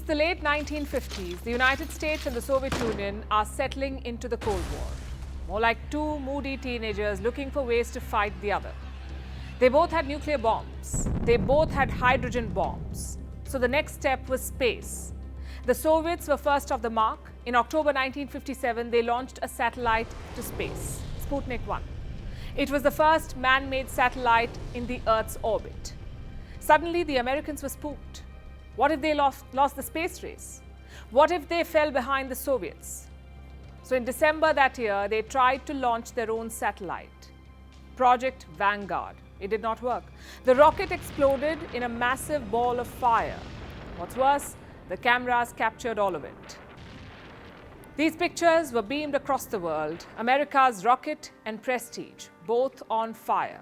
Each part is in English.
It's the late 1950s. The United States and the Soviet Union are settling into the Cold War. More like two moody teenagers looking for ways to fight the other. They both had nuclear bombs. They both had hydrogen bombs. So the next step was space. The Soviets were first off the mark. In October 1957, they launched a satellite to space, Sputnik 1. It was the first man-made satellite in the Earth's orbit. Suddenly, the Americans were spooked. What if they lost the space race? What if they fell behind the Soviets? So in December that year, they tried to launch their own satellite, Project Vanguard. It did not work. The rocket exploded in a massive ball of fire. What's worse, the cameras captured all of it. These pictures were beamed across the world. America's rocket and prestige, both on fire.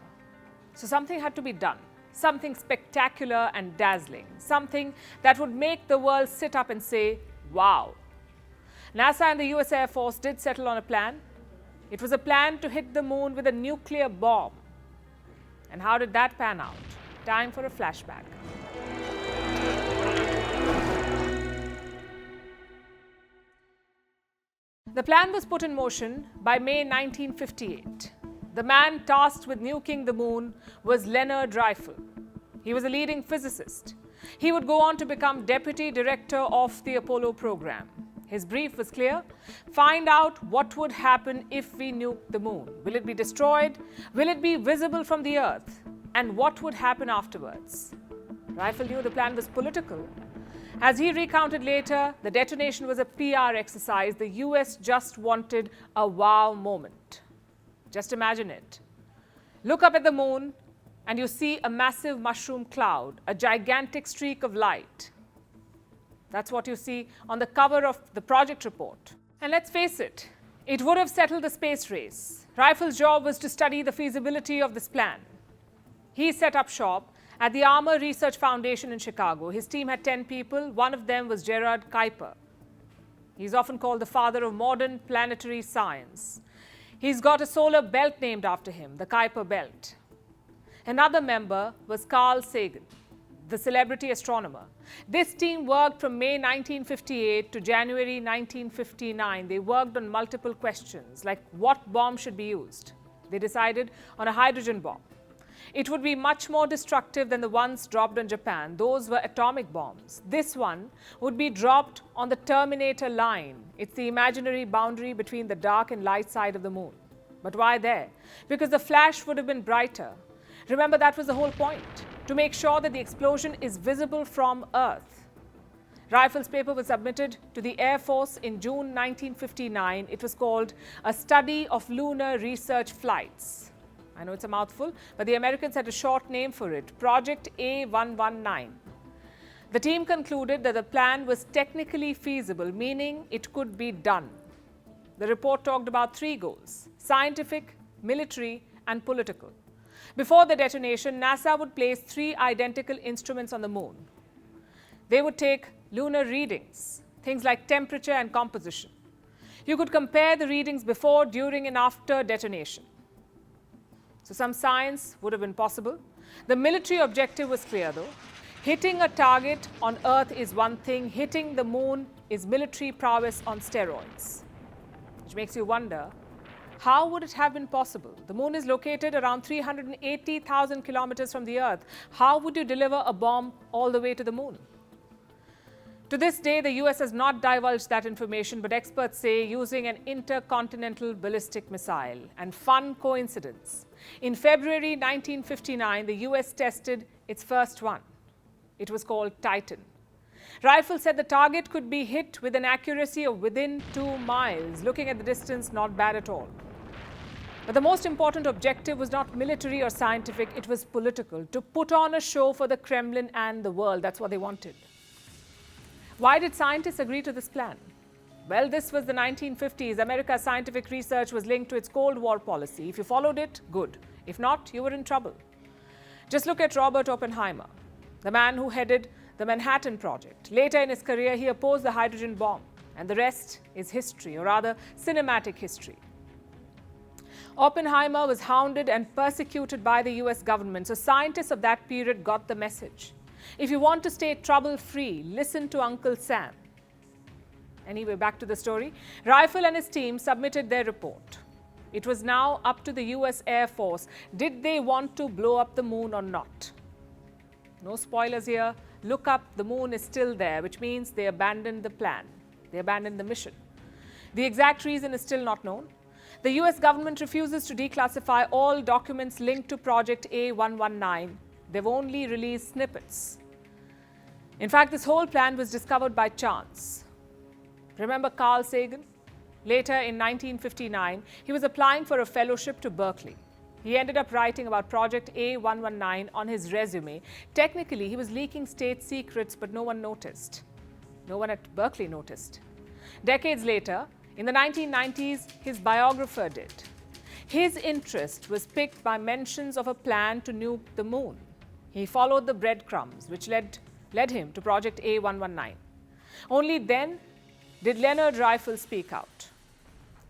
So something had to be done. Something spectacular and dazzling. Something that would make the world sit up and say, wow. NASA and the US Air Force did settle on a plan. It was a plan to hit the moon with a nuclear bomb. And how did that pan out? Time for a flashback. The plan was put in motion by May 1958. The man tasked with nuking the moon was LEONARD REIFFEL. He was a leading physicist. He would go on to become deputy director of the Apollo program. His brief was clear: find out what would happen if we nuked the moon. Will it be destroyed? Will it be visible from the Earth? And what would happen afterwards? REIFFEL knew the plan was political. As he recounted later, the detonation was a PR exercise. The US just wanted a wow moment. Just imagine it. Look up at the moon and you see a massive mushroom cloud, a gigantic streak of light. That's what you see on the cover of the project report. And let's face it, it would have settled the space race. REIFFEL's job was to study the feasibility of this plan. He set up shop at the Armor Research Foundation in Chicago. His team had 10 people. One of them was GERARD KUIPER. He's often called the father of modern planetary science. He's got a solar belt named after him, the Kuiper belt. Another member was Carl Sagan, the celebrity astronomer. This team worked from May 1958 to January 1959. They worked on multiple questions, like what bomb should be used. They decided on a hydrogen bomb. It would be much more destructive than the ones dropped on Japan. Those were atomic bombs. This one would be dropped on the Terminator line. It's the imaginary boundary between the dark and light side of the moon. But why there? Because the flash would have been brighter. Remember, that was the whole point, to make sure that the explosion is visible from Earth. REIFFEL's paper was submitted to the Air Force in June 1959. It was called A Study of Lunar Research Flights. I know it's a mouthful, but the Americans had a short name for it, Project A119. The team concluded that the plan was technically feasible, meaning it could be done. The report talked about three goals: scientific, military, and political. Before the detonation, NASA would place 3 identical instruments on the moon. They would take lunar readings, things like temperature and composition. You could compare the readings before, during, and after detonation. So some science would have been possible. The military objective was clear though. Hitting a target on Earth is one thing. Hitting the moon is military prowess on steroids. Which makes you wonder, how would it have been possible? The moon is located around 380,000 kilometers from the Earth. How would you deliver a bomb all the way to the moon? To this day, the US has not divulged that information, but experts say using an intercontinental ballistic missile. And fun coincidence, in February 1959, the US tested its first one. It was called Titan. REIFFEL said the target could be hit with an accuracy of within 2 miles. Looking at the distance, not bad at all. But the most important objective was not military or scientific, it was political. To put on a show for the Kremlin and the world, that's what they wanted. Why did scientists agree to this plan? Well, this was the 1950s. America's scientific research was linked to its Cold War policy. If you followed it, good. If not, you were in trouble. Just look at Robert Oppenheimer, the man who headed the Manhattan Project. Later in his career, he opposed the hydrogen bomb. And the rest is history, or rather, cinematic history. Oppenheimer was hounded and persecuted by the US government. So scientists of that period got the message. If you want to stay trouble-free, listen to Uncle Sam. Anyway, back to the story. REIFFEL and his team submitted their report. It was now up to the US Air Force. Did they want to blow up the moon or not? No spoilers here. Look up, the moon is still there, which means they abandoned the plan. They abandoned the mission. The exact reason is still not known. The US government refuses to declassify all documents linked to Project A119. They've only released snippets. In fact, this whole plan was discovered by chance. Remember Carl Sagan? Later in 1959, he was applying for a fellowship to Berkeley. He ended up writing about Project A119 on his resume. Technically, he was leaking state secrets, but no one noticed. No one at Berkeley noticed. Decades later, in the 1990s, his biographer did. His interest was piqued by mentions of a plan to nuke the moon. He followed the breadcrumbs, which led him to Project A119. Only then did Leonard REIFFEL speak out.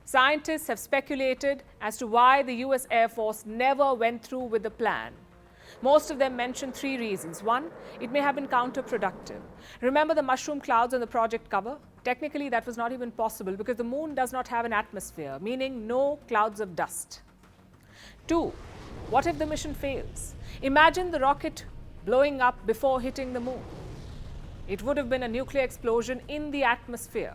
Scientists have speculated as to why the US Air Force never went through with the plan. Most of them mention three reasons. One, it may have been counterproductive. Remember the mushroom clouds on the project cover? Technically, that was not even possible because the moon does not have an atmosphere, meaning no clouds of dust. Two, what if the mission fails? Imagine the rocket blowing up before hitting the moon. It would have been a nuclear explosion in the atmosphere.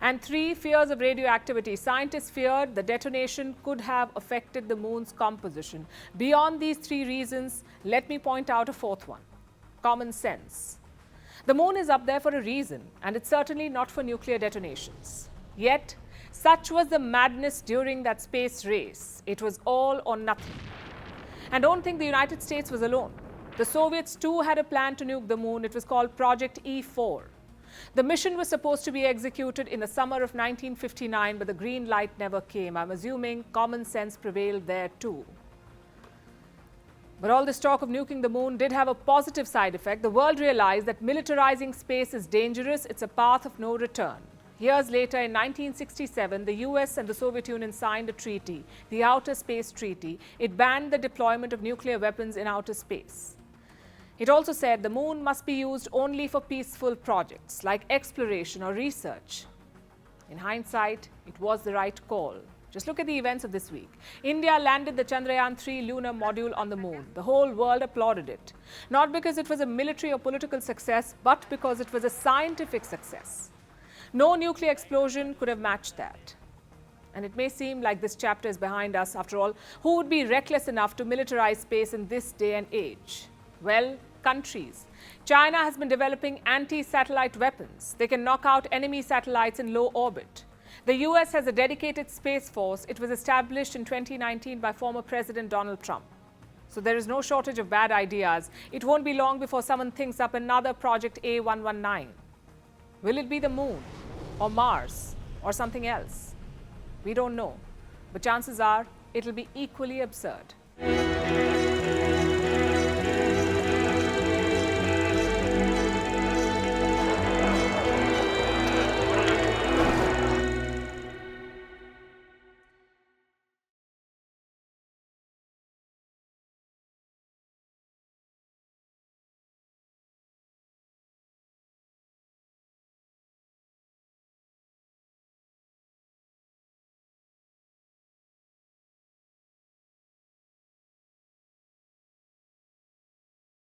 And three, fears of radioactivity. Scientists feared the detonation could have affected the moon's composition. Beyond these three reasons, let me point out a fourth one: common sense. The moon is up there for a reason, and it's certainly not for nuclear detonations. Yet, such was the madness during that space race. It was all or nothing. And don't think the United States was alone. The Soviets too had a plan to nuke the moon. It was called Project E4. The mission was supposed to be executed in the summer of 1959, but the green light never came. I'm assuming common sense prevailed there too. But all this talk of nuking the moon did have a positive side effect. The world realized that militarizing space is dangerous. It's a path of no return. Years later, in 1967, the US and the Soviet Union signed a treaty, the Outer Space Treaty. It banned the deployment of nuclear weapons in outer space. It also said the moon must be used only for peaceful projects like exploration or research. In hindsight, it was the right call. Just look at the events of this week. India landed the Chandrayaan-3 lunar module on the moon. The whole world applauded it. Not because it was a military or political success, but because it was a scientific success. No nuclear explosion could have matched that. And it may seem like this chapter is behind us. After all, who would be reckless enough to militarize space in this day and age? Well, countries. China has been developing anti-satellite weapons. They can knock out enemy satellites in low orbit. The US has a dedicated space force. It was established in 2019 by former President Donald Trump. So there is no shortage of bad ideas. It won't be long before someone thinks up another Project A119. Will it be the moon or Mars or something else? We don't know. But chances are it'll be equally absurd.